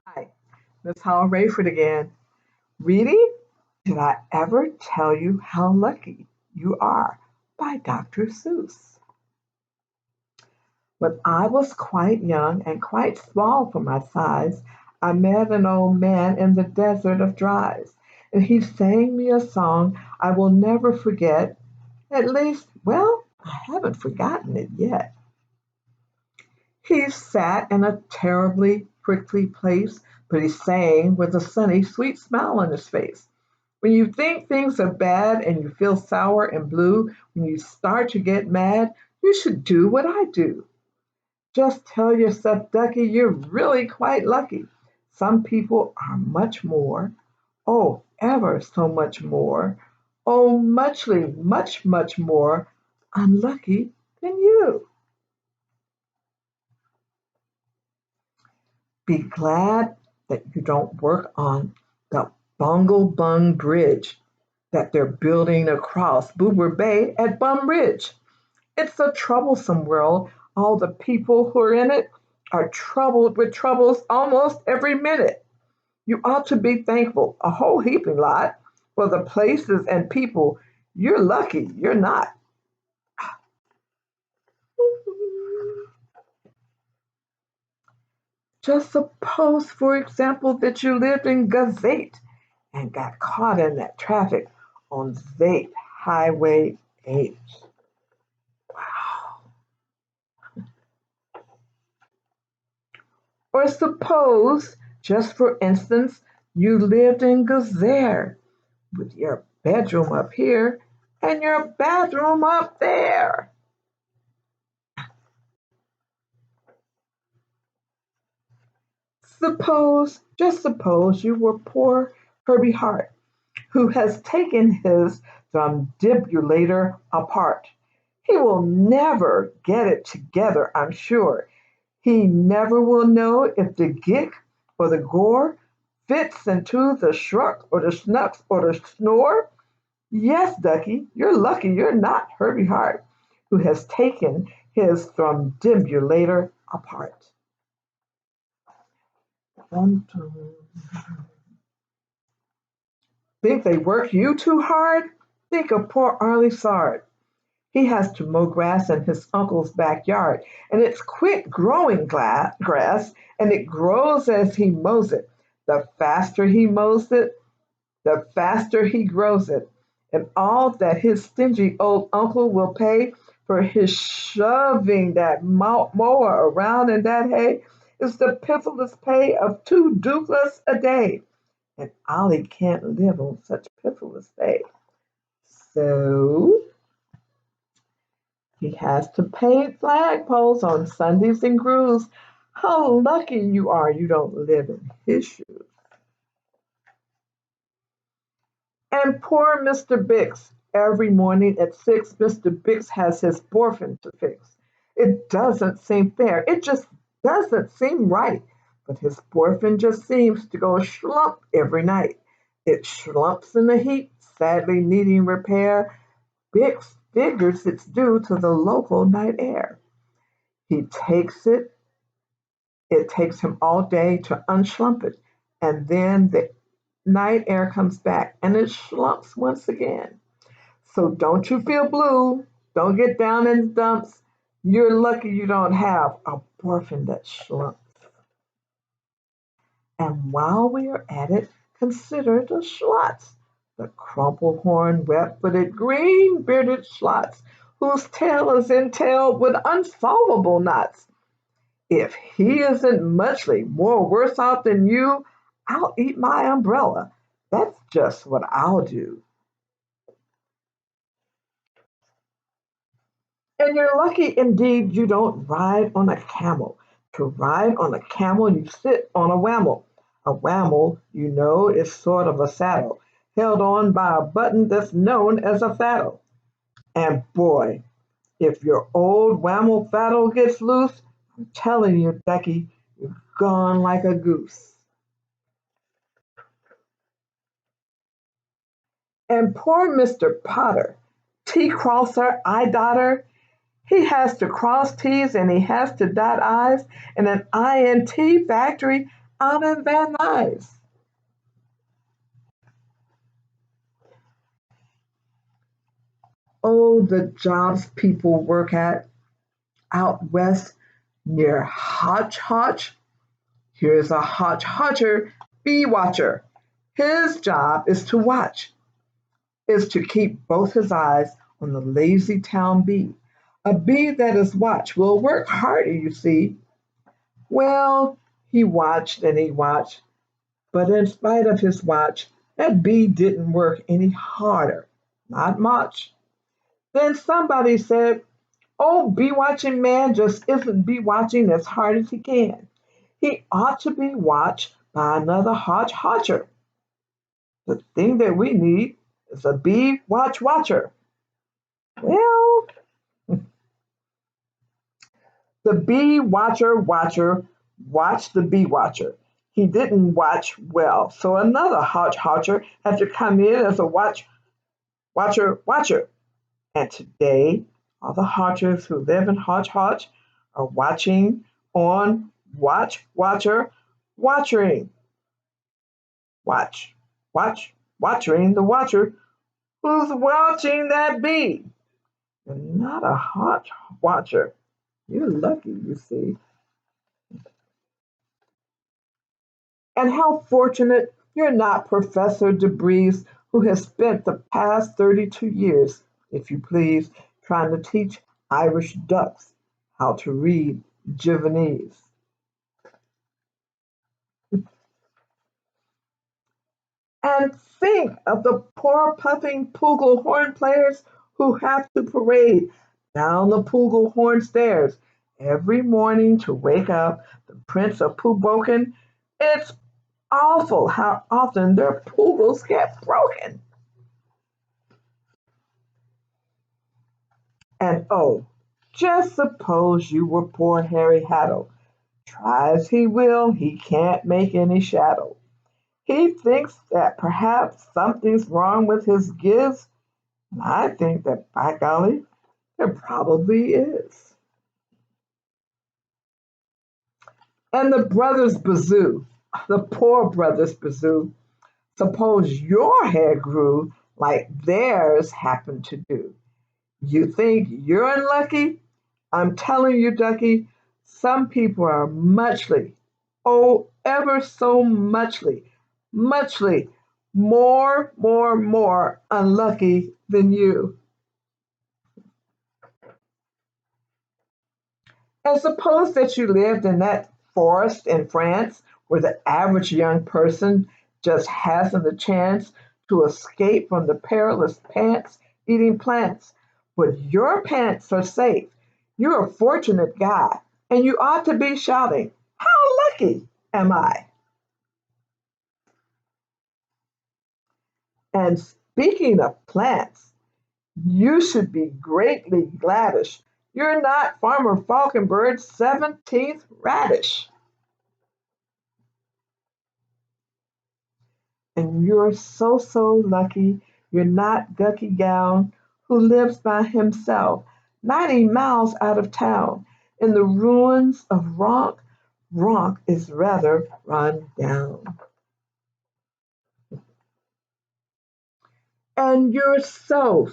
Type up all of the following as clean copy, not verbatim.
Hi, Miss Hall-Rayford again. Reading Did I Ever Tell You How Lucky You Are by Dr. Seuss. When I was quite young and quite small for my size, I met an old man in the desert of dries, and he sang me a song I will never forget. At least, well, I haven't forgotten it yet. He sat in a terribly prickly place, but he sang with a sunny, sweet smile on his face. When you think things are bad and you feel sour and blue, when you start to get mad, you should do what I do. Just tell yourself, Ducky, you're really quite lucky. Some people are much more, oh, ever so much more, oh, muchly, much more unlucky than you. Be glad that you don't work on the Bungle Bung Bridge that they're building across Boober Bay at Bum Ridge. It's a troublesome world. All the people who are in it are troubled with troubles almost every minute. You ought to be thankful, a whole heaping lot, for the places and people. You're lucky you're not. Just suppose, for example, that you lived in Gazette and got caught in that traffic on Zate Highway 8. Or suppose, just for instance, you lived in Gazere with your bedroom up here and your bathroom up there. Suppose, just suppose you were poor Herbie Hart, who has taken his defibrillator apart. He will never get it together, I'm sure. He never will know if the gick or the gore fits into the shrug or the snucks or the snore. Yes, Ducky, you're lucky you're not Herbie Hart, who has taken his defibrillator apart. Dun, dun. Think they work you too hard? Think of poor Arlie Sard. He has to mow grass in his uncle's backyard, and it's quick growing grass, and it grows as he mows it. The faster he mows it, the faster he grows it. And all that his stingy old uncle will pay for his shoving that mower around in that hay is the pitiful pay of 2 ducats a day. And Ollie can't live on such pitiful pay. So he has to paint flagpoles on Sundays and grooves. How lucky you are you don't live in his shoes. And poor Mr. Bix. Every morning at 6, Mr. Bix has his boyfriend to fix. It doesn't seem fair. It just doesn't seem right. But his boyfriend just seems to go slump every night. It slumps in the heat, sadly needing repair. Bix figures it's due to the local night air. He takes it. It takes him all day to unslump it. And then the night air comes back and it slumps once again. So don't you feel blue. Don't get down in the dumps. You're lucky you don't have a boyfriend that slumps. And while we are at it, consider the schlots, the crumple-horned, wet-footed, green-bearded schlots, whose tail is entailed with unsolvable knots. If he isn't muchly more worse off than you, I'll eat my umbrella. That's just what I'll do. And you're lucky indeed you don't ride on a camel. To ride on a camel, you sit on a whammel. A whammel, you know, is sort of a saddle, held on by a button that's known as a faddle. And boy, if your old whammel faddle gets loose, I'm telling you, Becky, you're gone like a goose. And poor Mr. Potter, T crosser, I dotter, he has to cross T's and he has to dot I's in an INT factory. out in Van Nuys. Oh, the jobs people work at out west near Hotch Hotch. Here's a Hotch Hotcher bee watcher. His job is to keep both his eyes on the lazy town bee. A bee that is watched will work harder, you see. Well, he watched and he watched, but in spite of his watch, that bee didn't work any harder. Not much. Then somebody said, "Oh, bee watching man just isn't bee watching as hard as he can. He ought to be watched by another Hodge Hodger. The thing that we need is a bee watcher." Well, the bee watcher watched the bee watcher. He didn't watch well, so another Hodge Hodger had to come in as a watcher. And today, all the Hodgers who live in Hodge Hodge are watching on watching. Watch, watching the watcher who's watching that bee. You're not a Hodge watcher. You're lucky, you see. And how fortunate you're not Professor DeBreeze, who has spent the past 32 years, if you please, trying to teach Irish ducks how to read Javanese. And think of the poor puffing Poogle horn players who have to parade down the Poogle horn stairs every morning to wake up the Prince of Pooboken. It's awful how often their Poogles get broken. And oh, just suppose you were poor Harry Haddle. Try as he will, he can't make any shadow. He thinks that perhaps something's wrong with his giz, and I think that, by golly, there probably is. And the brothers Bazoo, the poor brothers Bazoo, suppose your hair grew like theirs happened to do. You think you're unlucky? I'm telling you, Ducky, some people are muchly, oh, ever so muchly, more unlucky than you. And suppose that you lived in that forest in France where the average young person just hasn't a chance to escape from the perilous pants eating plants. But your pants are safe. You're a fortunate guy, and you ought to be shouting, "How lucky am I?" And speaking of plants, you should be greatly gladdish. You're not Farmer Falconbird's 17th radish. And you're so lucky you're not Gucky Gown, who lives by himself 90 miles out of town in the ruins of Ronk. Ronk is rather run down. And you're so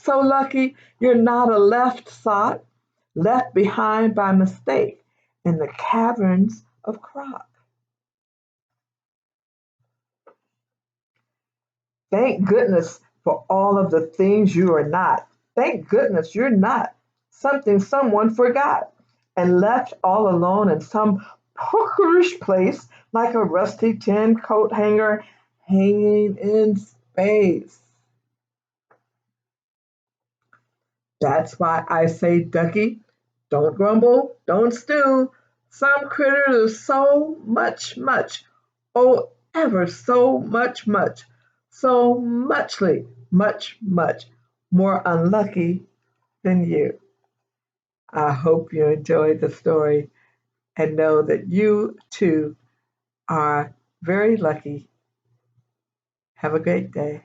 lucky you're not a left sot left behind by mistake in the caverns of Croc. Thank goodness for all of the things you are not. Thank goodness you're not something someone forgot and left all alone in some pookerish place like a rusty tin coat hanger hanging in space. That's why I say, Ducky, don't grumble, don't stew. Some critters are so oh, ever so so much more unlucky than you. I hope you enjoyed the story and know that you too are very lucky. Have a great day.